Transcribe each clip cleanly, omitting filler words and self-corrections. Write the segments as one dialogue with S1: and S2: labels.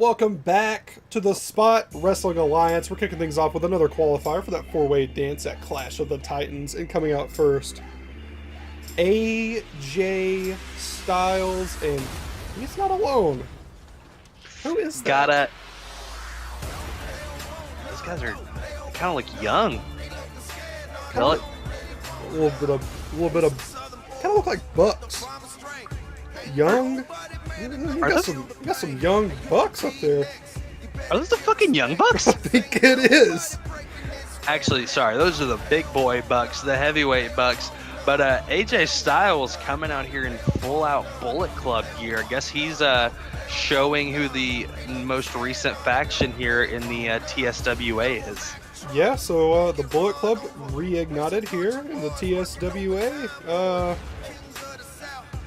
S1: Welcome back to the Spot Wrestling Alliance. We're kicking things off with another qualifier for that four-way dance at Clash of the Titans. And coming out first, AJ Styles, and he's not alone. Who is that?
S2: Gotta. Those guys are kind of look young.
S1: Kinda, a little bit of, kind of look like Bucks. Young. You got some young Bucks up there.
S2: Are those the fucking young bucks?
S1: I think it is.
S2: Actually, sorry, those are the big boy bucks, the heavyweight bucks. But AJ Styles coming out here in full-out Bullet Club gear. I guess he's showing who the most recent faction here in the TSWA is.
S1: Yeah, so the Bullet Club reignited here in the TSWA.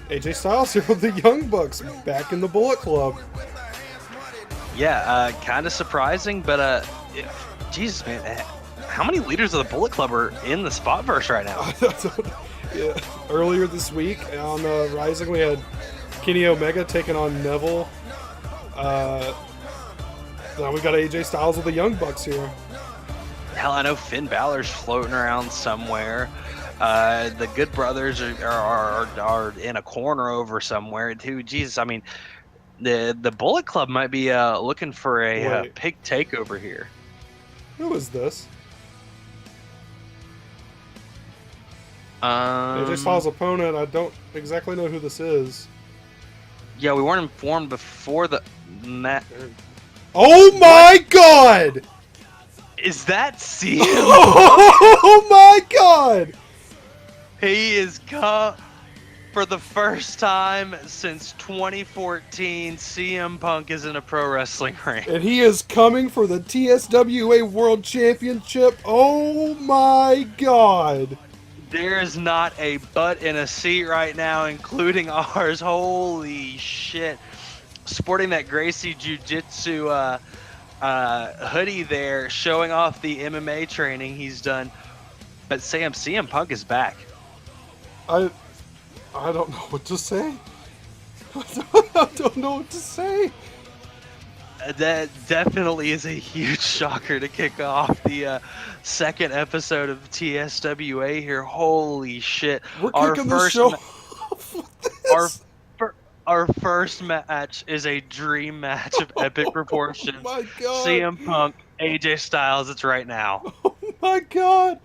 S1: AJ Styles here with the Young Bucks back in the Bullet Club.
S2: Yeah, kind of surprising, but Jesus, man, how many leaders of the Bullet Club are in the SpotVerse right now?
S1: Yeah, earlier this week on Rising, we had Kenny Omega taking on Neville. Now we got AJ Styles with the Young Bucks here.
S2: Hell, I know Finn Balor's floating around somewhere. The Good Brothers are in a corner over somewhere too. Jesus, I mean, the Bullet Club might be looking for a pig takeover here.
S1: Who is this? AJ Styles' opponent. I don't exactly know who this is.
S2: Yeah, we weren't informed before the match.
S1: Oh my God!
S2: Is that CM?
S1: Oh my God!
S2: He is come for the first time since 2014. CM Punk is in a pro wrestling ring,
S1: and he is coming for the TSWA World Championship. Oh my God!
S2: There is not a butt in a seat right now, including ours. Holy shit! Sporting that Gracie Jiu-Jitsu hoodie there, showing off the MMA training he's done. But CM Punk is back.
S1: I don't know what to say. I don't know what to say.
S2: That definitely is a huge shocker to kick off the second episode of TSWA here. Holy shit!
S1: We're kicking the show off with this.
S2: Our first match is a dream match of epic proportions.
S1: Oh my God!
S2: CM Punk, AJ Styles. It's right now.
S1: Oh my God!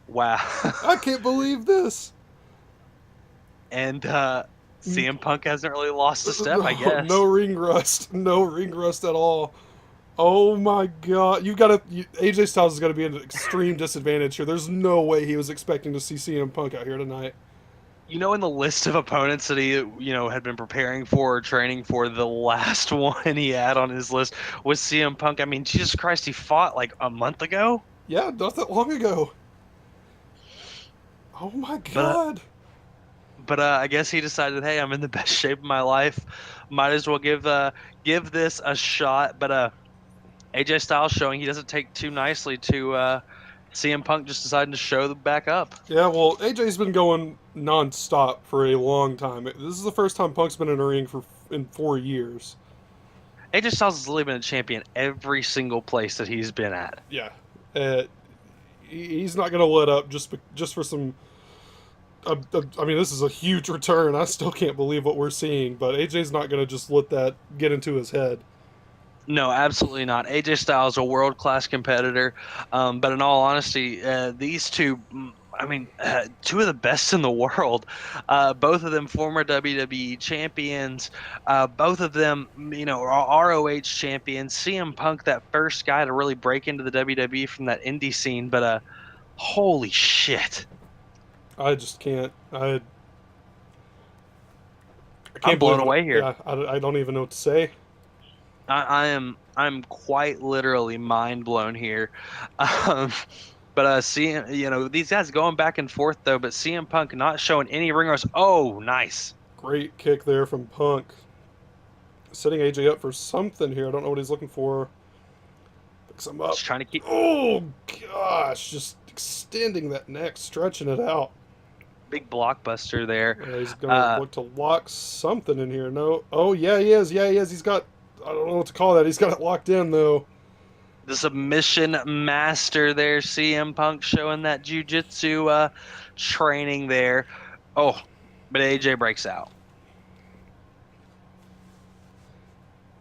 S2: Wow.
S1: I can't believe this.
S2: And CM Punk hasn't really lost a step, I guess.
S1: No ring rust. No ring rust at all. Oh my God. AJ Styles is going to be at an extreme disadvantage here. There's no way he was expecting to see CM Punk out here tonight.
S2: You know, in the list of opponents that he, had been preparing for or training for, the last one he had on his list was CM Punk. I mean, Jesus Christ, he fought like a month ago?
S1: Yeah, not that long ago. Oh my God.
S2: But I guess he decided, hey, I'm in the best shape of my life. Might as well give this a shot. But AJ Styles showing he doesn't take too nicely to CM Punk just deciding to show back up.
S1: Yeah, well, AJ's been going non-stop for a long time. This is the first time Punk's been in a ring in 4 years.
S2: AJ Styles has literally been a champion every single place that he's been at.
S1: Yeah. He's not going to let up just for some... I mean, this is a huge return. I still can't believe what we're seeing, but AJ's not going to just let that get into his head.
S2: No, absolutely not. AJ Styles, a world-class competitor, but in all honesty, these two, I mean, two of the best in the world. Both of them former WWE champions. Both of them, are ROH champions. CM Punk, that first guy to really break into the WWE from that indie scene, but holy shit.
S1: I just can't. I'm
S2: blown away here.
S1: Yeah, I don't even know what to say.
S2: I'm quite literally mind blown here. But seeing these guys going back and forth though, but CM Punk not showing any ring rust. Oh, nice.
S1: Great kick there from Punk. Setting AJ up for something here. I don't know what he's looking for. Picks him up.
S2: Just trying to keep.
S1: Oh gosh, just extending that neck, stretching it out.
S2: big blockbuster there.
S1: He's gonna look to lock something in here. No. Oh yeah, he is. Yeah, he is. He's got. I don't know what to call that. He's got it locked in though.
S2: The submission master there, CM Punk showing that jiu-jitsu training there. Oh, but AJ breaks out.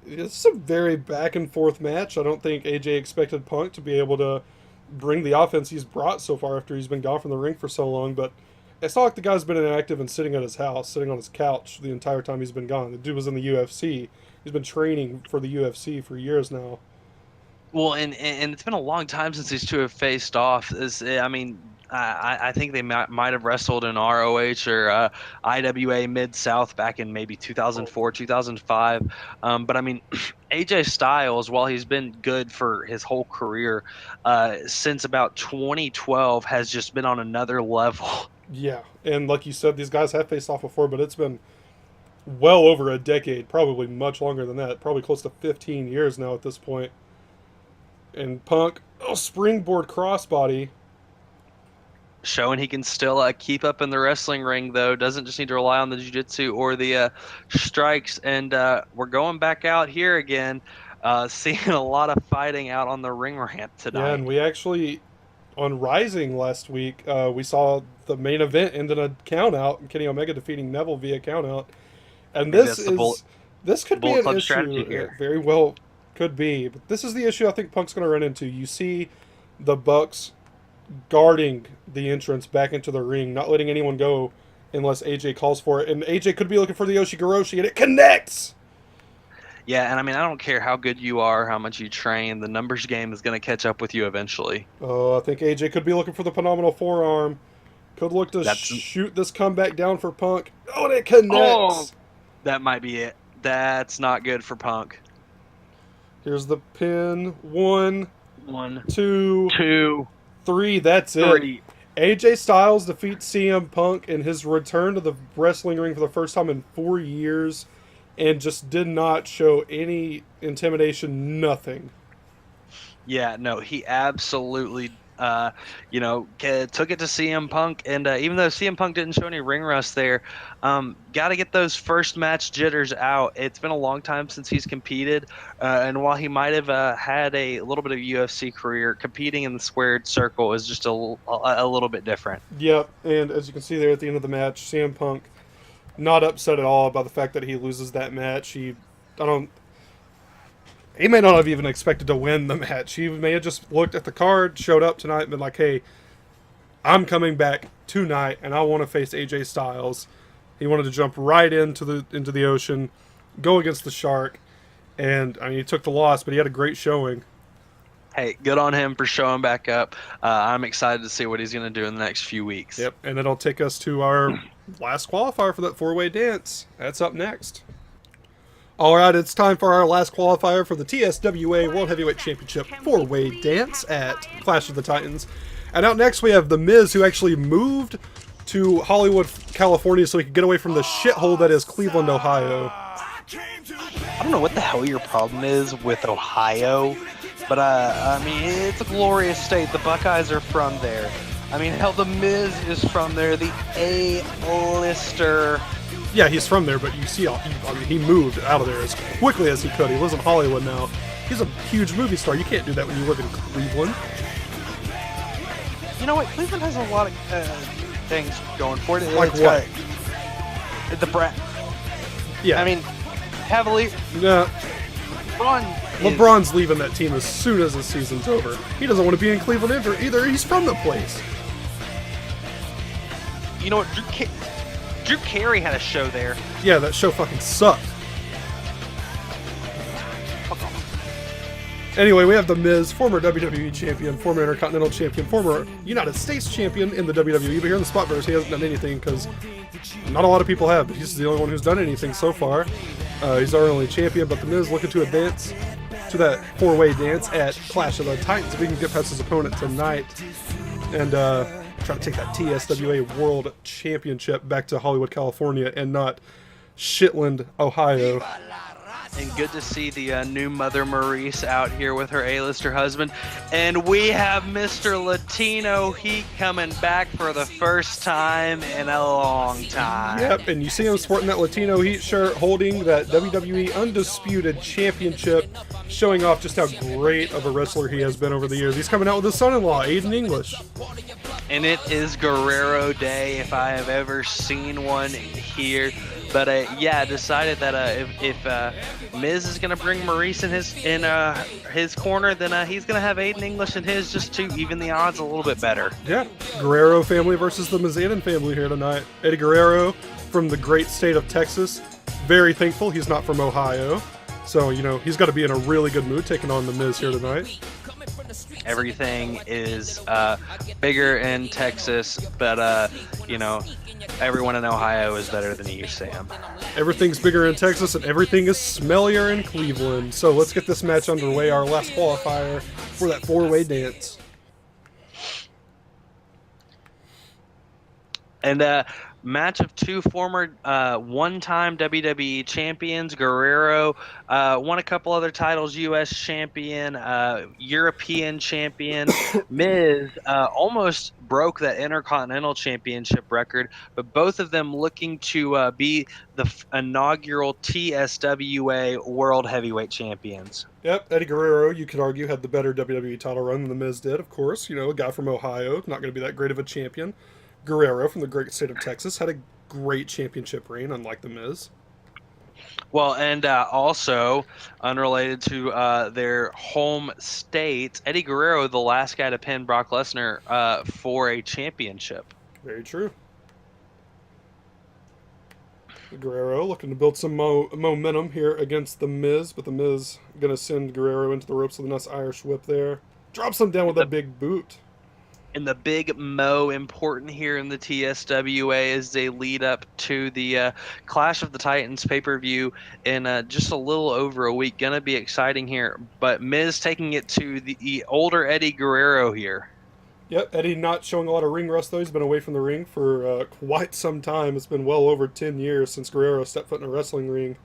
S1: It's a very back and forth match. I don't think AJ expected Punk to be able to bring the offense he's brought so far after he's been gone from the ring for so long, but it's not like the guy's been inactive and sitting at his house, sitting on his couch the entire time he's been gone. The dude was in the UFC. He's been training for the UFC for years now.
S2: Well, and it's been a long time since these two have faced off. I think they might have wrestled in ROH or IWA Mid-South back in maybe 2004, 2005. But I mean, AJ Styles, while he's been good for his whole career, since about 2012 has just been on another level.
S1: Yeah, and like you said, these guys have faced off before, but it's been well over a decade, probably much longer than that, probably close to 15 years now at this point. And Punk, springboard crossbody.
S2: Showing he can still keep up in the wrestling ring, though. Doesn't just need to rely on the jiu-jitsu or the strikes. And we're going back out here again, seeing a lot of fighting out on the ring ramp tonight.
S1: Yeah, and we actually, on Rising last week, we saw the main event end in a countout, and Kenny Omega defeating Neville via countout. And this could be an issue.
S2: Here.
S1: Very well could be. But this is the issue I think Punk's going to run into. You see the Bucks guarding the entrance back into the ring, not letting anyone go unless AJ calls for it. And AJ could be looking for the Yoshigoroshi, and it connects!
S2: Yeah, and I mean, I don't care how good you are, how much you train, the numbers game is going to catch up with you eventually.
S1: Oh, I think AJ could be looking for the phenomenal forearm. Could look to shoot this comeback down for Punk. Oh, and it connects!
S2: Oh, that might be it. That's not good for Punk.
S1: Here's the pin. One,
S2: 2,
S1: 3. That's
S2: 3.
S1: it. AJ Styles defeats CM Punk in his return to the wrestling ring for the first time in 4 years, and just did not show any intimidation. Nothing.
S2: Yeah, no, he absolutely took it to CM Punk, and even though CM Punk didn't show any ring rust there, got to get those first match jitters out. It's been a long time since he's competed, and while he might have had a little bit of UFC career, competing in the squared circle is just a little bit different.
S1: Yep, and as you can see there at the end of the match, CM Punk not upset at all by the fact that he loses that match. He may not have even expected to win the match. He may have just looked at the card, showed up tonight, and been like, hey, I'm coming back tonight, and I want to face AJ Styles. He wanted to jump right into the ocean, go against the Shark, and I mean, he took the loss, but he had a great showing.
S2: Hey, good on him for showing back up. I'm excited to see what he's going to do in the next few weeks.
S1: Yep, and it'll take us to our last qualifier for that four-way dance. That's up next. All right, it's time for our last qualifier for the TSWA World Heavyweight Championship four-way dance at Clash of the Titans. And out next we have The Miz, who actually moved to Hollywood, California, so he could get away from the shithole that is Cleveland, Ohio.
S2: I don't know what the hell your problem is with Ohio, but I mean, it's a glorious state. The Buckeyes are from there. I mean, hell, The Miz is from there. The A-lister.
S1: Yeah, he's from there, but you see, he moved out of there as quickly as he could. He lives in Hollywood now. He's a huge movie star. You can't do that when you live in Cleveland.
S2: You know what? Cleveland has a lot of things going for it.
S1: Like what?
S2: The brat.
S1: Yeah.
S2: I mean, heavily.
S1: Yeah.
S2: LeBron's
S1: leaving that team as soon as the season's over. He doesn't want to be in Cleveland either. He's from the place.
S2: You know what? Drew Carey had a show there.
S1: Yeah, that show fucking sucked.
S2: Fuck off.
S1: Anyway, we have The Miz, former WWE champion, former Intercontinental champion, former United States champion in the WWE. But here in the SpotVerse, he hasn't done anything because not a lot of people have. But he's the only one who's done anything so far. He's our only champion. But The Miz looking to advance to that four-way dance at Clash of the Titans. If we can get past his opponent tonight and try to take that TSWA World Championship back to Hollywood, California, and not Shitland, Ohio.
S2: And good to see the new mother Maurice out here with her A-lister husband. And we have Mr. Latino Heat coming back for the first time in a long time.
S1: Yep, and you see him sporting that Latino Heat shirt, holding that WWE Undisputed Championship, showing off just how great of a wrestler he has been over the years. He's coming out with his son-in-law, Aiden English.
S2: And it is Guerrero Day, if I have ever seen one here. But yeah, decided that if Miz is gonna bring Maurice in his corner, then he's gonna have Aiden English in his, just to even the odds a little bit better.
S1: Yeah, Guerrero family versus the Mizanin family here tonight. Eddie Guerrero from the great state of Texas. Very thankful he's not from Ohio. So, he's got to be in a really good mood taking on the Miz here tonight.
S2: Everything is bigger in Texas, but everyone in Ohio is better than you, Sam.
S1: Everything's bigger in Texas and everything is smellier in Cleveland. So let's get this match underway, our last qualifier for that four-way dance.
S2: And match of two former one-time WWE champions. Guerrero won a couple other titles, U.S. champion, European champion. Miz almost broke that Intercontinental Championship record, but both of them looking to be the inaugural TSWA World Heavyweight Champions.
S1: Yep, Eddie Guerrero, you could argue, had the better WWE title run than The Miz did, of course. A guy from Ohio, not going to be that great of a champion. Guerrero from the great state of Texas had a great championship reign, unlike The Miz.
S2: Well, and also, unrelated to their home states, Eddie Guerrero, the last guy to pin Brock Lesnar for a championship.
S1: Very true. Guerrero looking to build some momentum here against The Miz, but The Miz going to send Guerrero into the ropes with a nice Irish whip there. Drops him down with a big boot.
S2: And the big mo important here in the TSWA as they lead up to the Clash of the Titans pay-per-view in just a little over a week. Gonna be exciting here. But Miz taking it to the older Eddie Guerrero here.
S1: Yep, Eddie not showing a lot of ring rust, though. He's been away from the ring for quite some time. It's been well over 10 years since Guerrero stepped foot in a wrestling ring.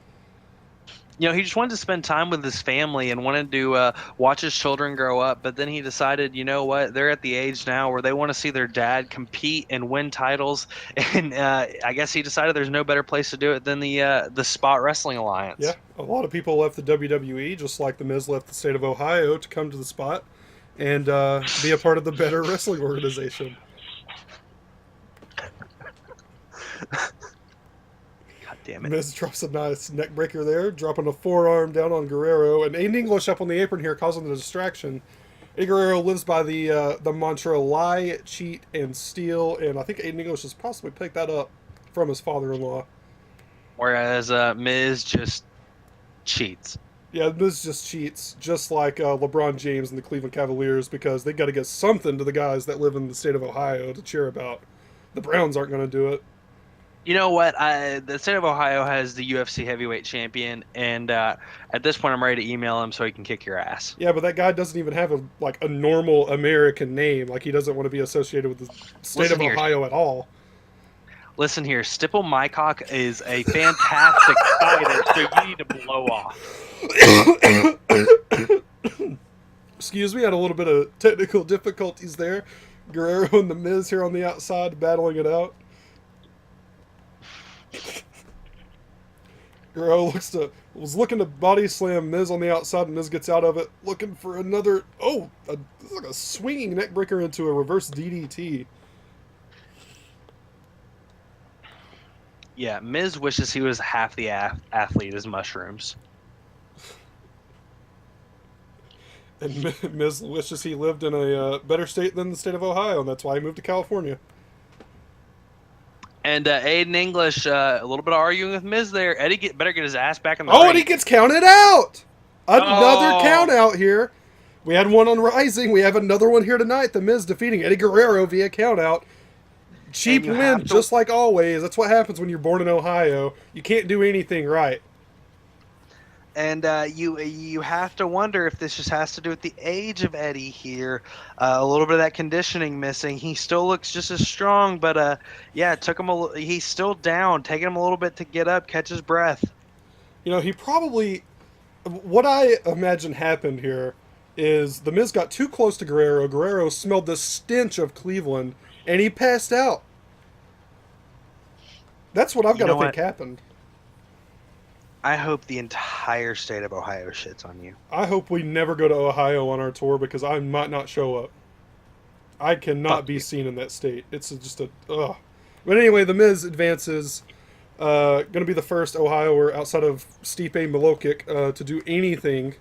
S2: He just wanted to spend time with his family and wanted to watch his children grow up. But then he decided, you know what, they're at the age now where they want to see their dad compete and win titles. And I guess he decided there's no better place to do it than the Spot Wrestling Alliance.
S1: Yeah, a lot of people left the WWE, just like The Miz left the state of Ohio, to come to the Spot and be a part of the better wrestling organization.
S2: Damn it.
S1: Miz drops a nice neck breaker there, dropping a forearm down on Guerrero, and Aiden English up on the apron here, causing the distraction. Eddie Guerrero lives by the mantra lie, cheat, and steal, and I think Aiden English has possibly picked that up from his father-in-law.
S2: Whereas Miz just cheats.
S1: Yeah, Miz just cheats, just like LeBron James and the Cleveland Cavaliers, because they got to get something to the guys that live in the state of Ohio to cheer about. The Browns aren't going to do it.
S2: You know what? The state of Ohio has the UFC heavyweight champion, and at this point, I'm ready to email him so he can kick your ass.
S1: Yeah, but that guy doesn't even have a normal American name. Like, he doesn't want to be associated with the state of Ohio at all.
S2: Listen here, Stipple Mycock is a fantastic fighter, so you need to blow off.
S1: Excuse me, had a little bit of technical difficulties there. Guerrero and The Miz here on the outside battling it out. Guerrero was looking to body slam Miz on the outside, and Miz gets out of it, looking for another. This is like a swinging neck breaker into a reverse DDT.
S2: Yeah, Miz wishes he was half the athlete as Mushrooms.
S1: And Miz wishes he lived in a better state than the state of Ohio, and that's why he moved to California.
S2: And Aiden English, a little bit of arguing with Miz there. Eddie better get his ass back in the ring.
S1: And he gets counted out! Another count out here. We had one on Rising. We have another one here tonight. The Miz defeating Eddie Guerrero via count out. Cheap win, just like always. That's what happens when you're born in Ohio. You can't do anything right.
S2: And you have to wonder if this just has to do with the age of Eddie here. A little bit of that conditioning missing. He still looks just as strong, but yeah, it took him he's still down, taking him a little bit to get up, catch his breath.
S1: He probably what I imagine happened here is the Miz got too close to Guerrero. Guerrero smelled the stench of Cleveland, and he passed out. That's what I've
S2: You
S1: got to
S2: know
S1: think
S2: what?
S1: happened.
S2: I hope the entire state of Ohio shits on you.
S1: I hope we never go to Ohio on our tour because I might not show up. I cannot
S2: Fuck
S1: be
S2: you.
S1: seen in that state. It's just a ugh. But anyway, the Miz advances. Going to be the first Ohioer outside of Stipe Miocic to do anything,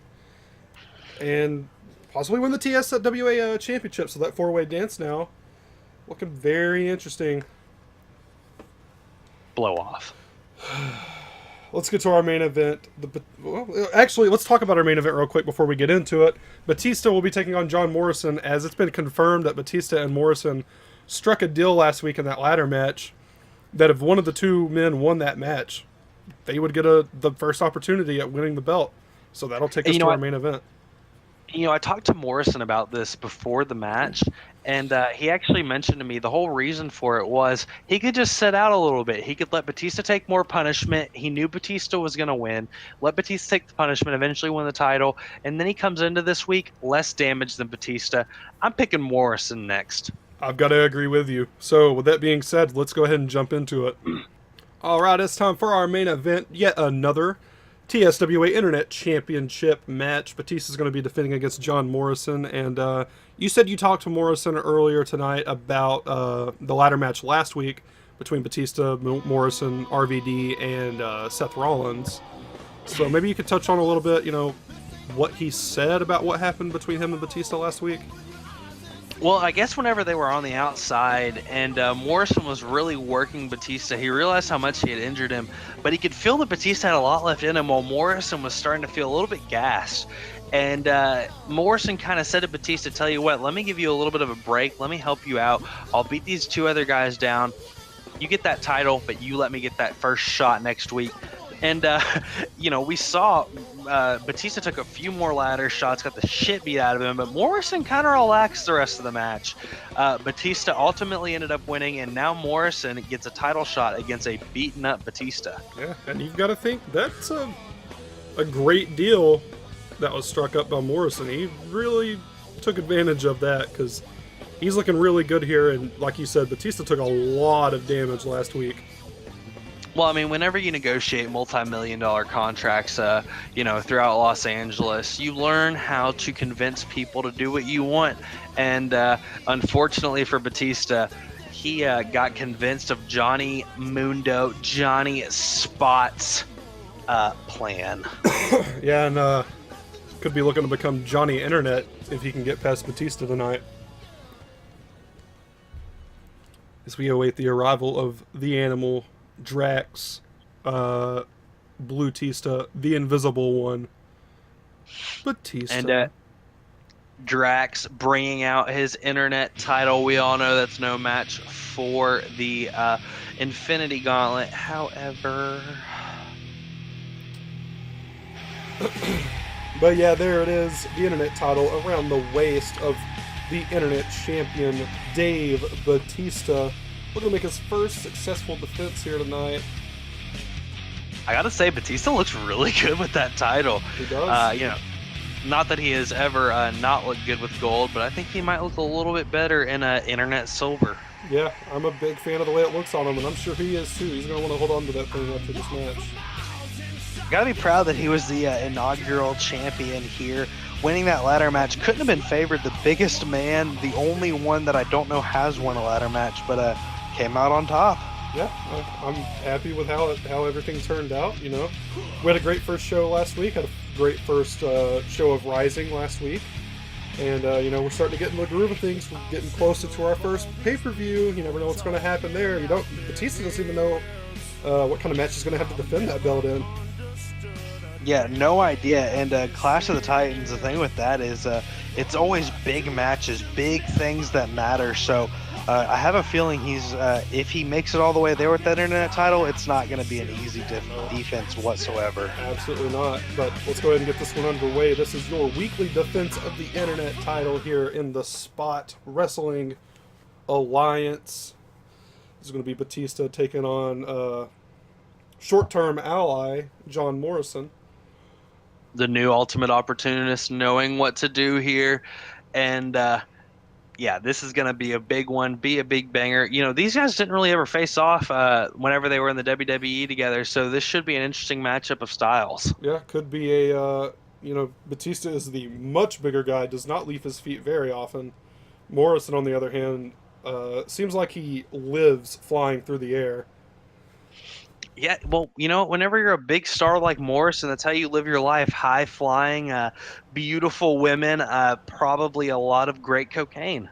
S1: and possibly win the TSWA championship. So that four-way dance now looking very interesting.
S2: Blow off.
S1: Let's get to our main event. Actually, let's talk about our main event real quick before we get into it. Batista will be taking on John Morrison, as it's been confirmed that Batista and Morrison struck a deal last week in that ladder match. That if one of the two men won that match, they would get the first opportunity at winning the belt. So that'll take
S2: And
S1: us
S2: you know
S1: to our
S2: what?
S1: main event.
S2: I talked to Morrison about this before the match, and he actually mentioned to me the whole reason for it was he could just sit out a little bit. He could let Batista take more punishment. He knew Batista was going to win. Let Batista take the punishment, eventually win the title, and then he comes into this week less damaged than Batista. I'm picking Morrison next.
S1: I've got to agree with you. So with that being said, let's go ahead and jump into it. All right, it's time for our main event. Yet another TSWA Internet Championship match. Batista's going to be defending against John Morrison. And you said you talked to Morrison earlier tonight about the ladder match last week between Batista, Morrison, RVD, and Seth Rollins. So maybe you could touch on a little bit, what he said about what happened between him and Batista last week.
S2: Well, I guess whenever they were on the outside and Morrison was really working Batista, he realized how much he had injured him, but he could feel that Batista had a lot left in him while Morrison was starting to feel a little bit gassed. And Morrison kind of said to Batista, tell you what, let me give you a little bit of a break. Let me help you out. I'll beat these two other guys down. You get that title, but you let me get that first shot next week. And, we saw Batista took a few more ladder shots, got the shit beat out of him, but Morrison kind of relaxed the rest of the match. Batista ultimately ended up winning, and now Morrison gets a title shot against a beaten up Batista.
S1: Yeah, and you've got to think that's a great deal that was struck up by Morrison. He really took advantage of that because he's looking really good here. And like you said, Batista took a lot of damage last week.
S2: Well, I mean, whenever you negotiate multi-million-dollar contracts, throughout Los Angeles, you learn how to convince people to do what you want. And unfortunately for Batista, he got convinced of Johnny Spot's plan.
S1: Yeah, and could be looking to become Johnny Internet if he can get past Batista tonight. As we await the arrival of the Animal, Drax, Blue Tista, the Invisible One, Batista.
S2: And Drax bringing out his internet title. We all know that's no match for the Infinity Gauntlet. However,
S1: but yeah, there it is, the internet title around the waist of the internet champion Dave Batista. Looking to make his first successful defense here tonight.
S2: I gotta say, Batista looks really good with that title.
S1: He does.
S2: Not that he has ever not looked good with gold, but I think he might look a little bit better in internet silver.
S1: Yeah, I'm a big fan of the way it looks on him, and I'm sure he is too. He's going to want to hold on to that thing after this match.
S2: Gotta be proud that he was the inaugural champion here. Winning that ladder match couldn't have been favored. The biggest man, the only one that I don't know has won a ladder match, but came out on top.
S1: Yeah, I'm happy with how everything turned out. We had a great first show last week. Had a great first show of Rising last week, and we're starting to get in the groove of things. We're getting closer to our first pay-per-view. You never know what's going to happen there. Batista doesn't even know what kind of match he's going to have to defend that belt in.
S2: Yeah, no idea. And Clash of the Titans, the thing with that is it's always big matches, big things that matter. So I have a feeling if he makes it all the way there with that internet title, it's not going to be an easy defense whatsoever.
S1: Absolutely not. But let's go ahead and get this one underway. This is your weekly defense of the internet title here in the Spot Wrestling Alliance. This is going to be Batista taking on short-term ally John Morrison.
S2: the new ultimate opportunist knowing what to do here. And yeah, this is going to be a big one, be a big banger. These guys didn't really ever face off whenever they were in the WWE together, so this should be an interesting matchup of styles.
S1: Yeah, could be a Batista is the much bigger guy, does not leave his feet very often. Morrison, on the other hand, seems like he lives flying through the air.
S2: Yeah, well, whenever you're a big star like Morrison, that's how you live your life. High flying, beautiful women, probably a lot of great cocaine.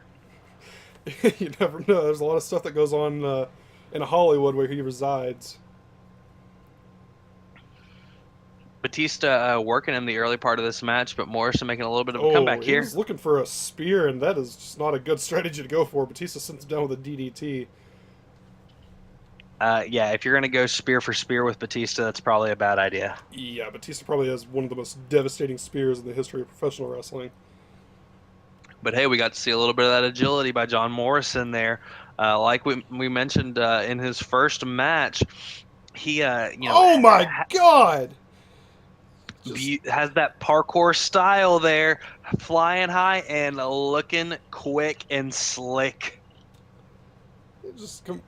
S1: You never know. There's a lot of stuff that goes on in Hollywood where he resides.
S2: Batista working in the early part of this match, but Morrison making a little bit of a
S1: Oh,
S2: comeback
S1: he
S2: here.
S1: was looking for a spear, and that is just not a good strategy to go for. Batista sends him down with a DDT.
S2: Yeah, if you're going to go spear for spear with Batista, that's probably a bad idea.
S1: Yeah, Batista probably has one of the most devastating spears in the history of professional wrestling.
S2: But hey, we got to see a little bit of that agility by John Morrison there. Like we mentioned in his first match, he
S1: Oh my god! Just,
S2: has that parkour style there, flying high and looking quick and slick.
S1: it just could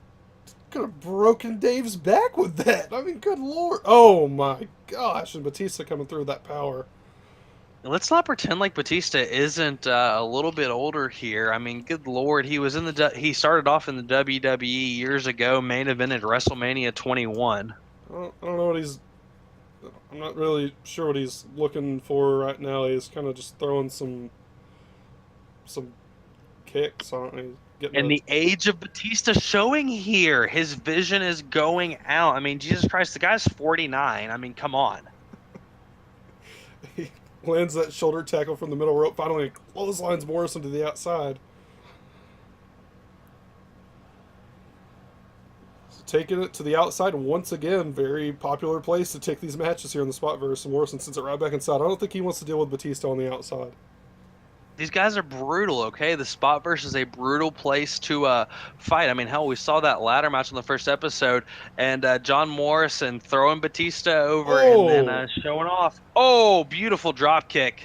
S1: have broken Dave's back with that. I mean, good lord. Oh my gosh! And Batista coming through with that power.
S2: Let's not pretend like Batista isn't a little bit older here. I mean, good lord, he started off in the WWE years ago, main evented WrestleMania 21.
S1: I don't know what he's. I'm not really sure what he's looking for right now. He's kind of just throwing some kicks on. He's getting
S2: And the age of Batista showing here. His vision is going out. I mean, Jesus Christ, the guy's 49. I mean, come on.
S1: he lands that shoulder tackle from the middle rope. Finally, clotheslines Morrison to the outside. Taking it to the outside once again. Very popular place to take these matches here in the SpotVerse. And Morrison sends it right back inside. I don't think he wants to deal with Batista on the outside.
S2: These guys are brutal, okay? The SpotVerse is a brutal place to fight. I mean, hell, we saw that ladder match in the first episode, and John Morrison throwing Batista over and then
S1: Oh!
S2: showing off. Oh, beautiful drop kick.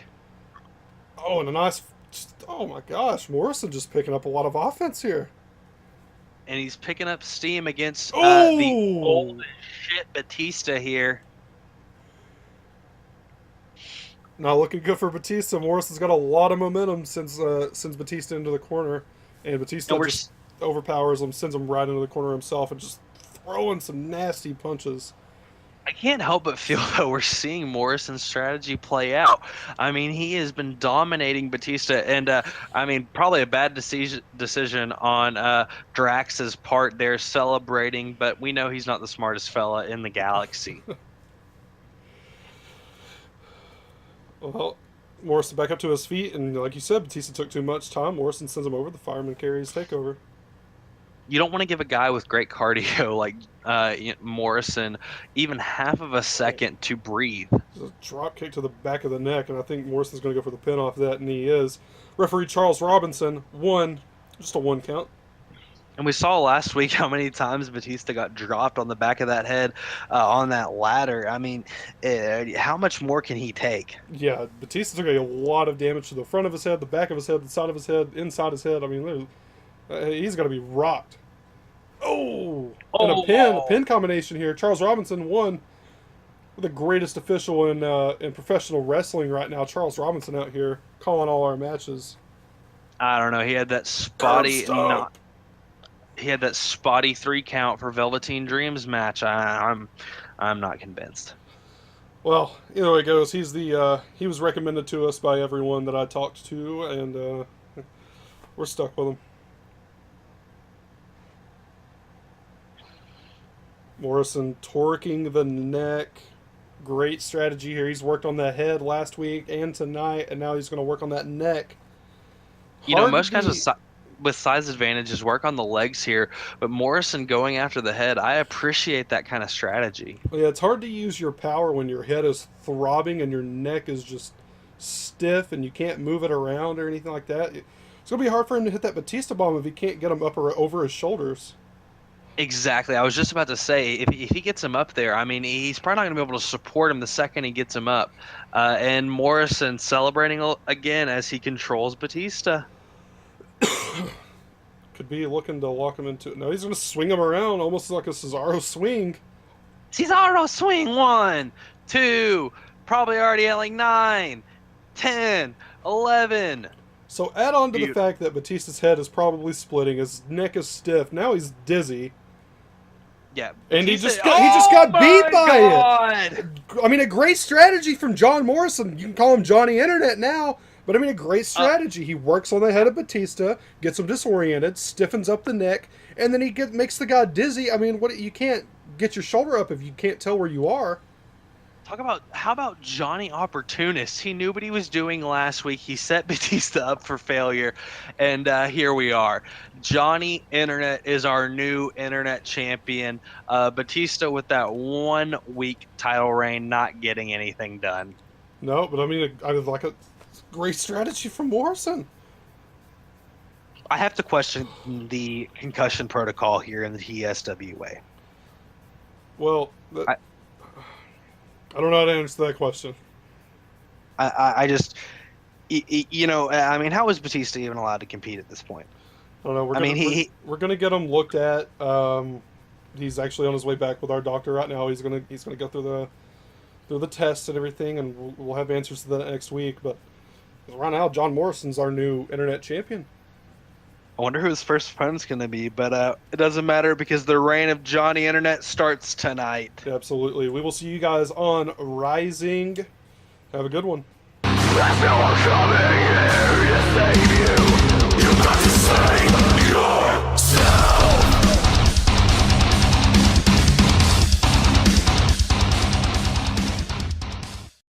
S1: Oh, and a nice. Oh my gosh. Morrison just picking up a lot of offense here.
S2: And he's picking up steam against the
S1: Oh!
S2: old as shit Batista here.
S1: Not looking good for Batista. Morrison's got a lot of momentum since Batista into the corner, and Batista
S2: And
S1: just overpowers him, sends him right into the corner himself, and just throwing some nasty punches.
S2: I can't help but feel that we're seeing Morrison's strategy play out. I mean, he has been dominating Batista, and I mean, probably a bad decision on Drax's part there, celebrating. But we know he's not the smartest fella in the galaxy.
S1: Well, Morrison back up to his feet, and like you said, Batista took too much time. Morrison sends him over. The fireman carries takeover.
S2: You don't want to give a guy with great cardio like Morrison even half of a second to breathe.
S1: There's a drop kick to the back of the neck, and I think Morrison's going to go for the pin off that, and he is. Referee Charles Robinson won, just a one count.
S2: And we saw last week how many times Batista got dropped on the back of that head on that ladder. I mean, how much more can he take?
S1: Yeah, Batista took a lot of damage to the front of his head, the back of his head, the side of his head, inside his head. I mean, he's going to be rocked. Oh! And a pin combination here. Charles Robinson won. The greatest official in professional wrestling right now. Charles Robinson out here calling all our matches.
S2: I don't know. He had that spotty 3 count for Velveteen Dreams match. I'm not convinced.
S1: Well, either way it goes, he was recommended to us by everyone that I talked to, and we're stuck with him. Morrison torquing the neck. Great strategy here. He's worked on the head last week and tonight, and now he's going to work on that neck.
S2: Most guys with size advantages work on the legs here, but Morrison going after the head, I appreciate that kind of strategy.
S1: Yeah, it's hard to use your power when your head is throbbing and your neck is just stiff and you can't move it around or anything like that. It's going to be hard for him to hit that Batista bomb if he can't get him up or over his shoulders.
S2: Exactly. I was just about to say, if he gets him up there, I mean, he's probably not going to be able to support him the second he gets him up. And Morrison celebrating again as he controls Batista.
S1: Could be looking to lock him into it. No, he's going to swing him around almost like a Cesaro swing.
S2: Cesaro swing 1, 2, probably already at like 9, 10, 11.
S1: So add on to the fact that Batista's head is probably splitting, his neck is stiff. Now he's dizzy.
S2: Yeah,
S1: And
S2: Batista,
S1: he just got beat by
S2: it.
S1: I mean, a great strategy from John Morrison. You can call him Johnny Internet now, but I mean, a great strategy. He works on the head of Batista, gets him disoriented, stiffens up the neck, and then he makes the guy dizzy. I mean, you can't get your shoulder up if you can't tell where you are.
S2: How about Johnny Opportunist? He knew what he was doing last week. He set Batista up for failure, and here we are. Johnny Internet is our new Internet champion. Batista with that 1 week title reign, not getting anything done.
S1: No, but I mean, I was like a great strategy from Morrison.
S2: I have to question the concussion protocol here in the TSWA.
S1: Well, I don't know how to answer that question.
S2: I just, you know, I mean, how is Batista even allowed to compete at this point?
S1: I don't know. We're gonna get him looked at. He's actually on his way back with our doctor right now. He's gonna go through the tests and everything, and we'll have answers to that next week. But right now, John Morrison's our new Internet champion.
S2: I wonder who his first opponent's going to be, but it doesn't matter because the reign of Johnny Internet starts tonight.
S1: Absolutely. We will see you guys on Rising. Have a good one.
S3: There's no one coming here to save you. You got to save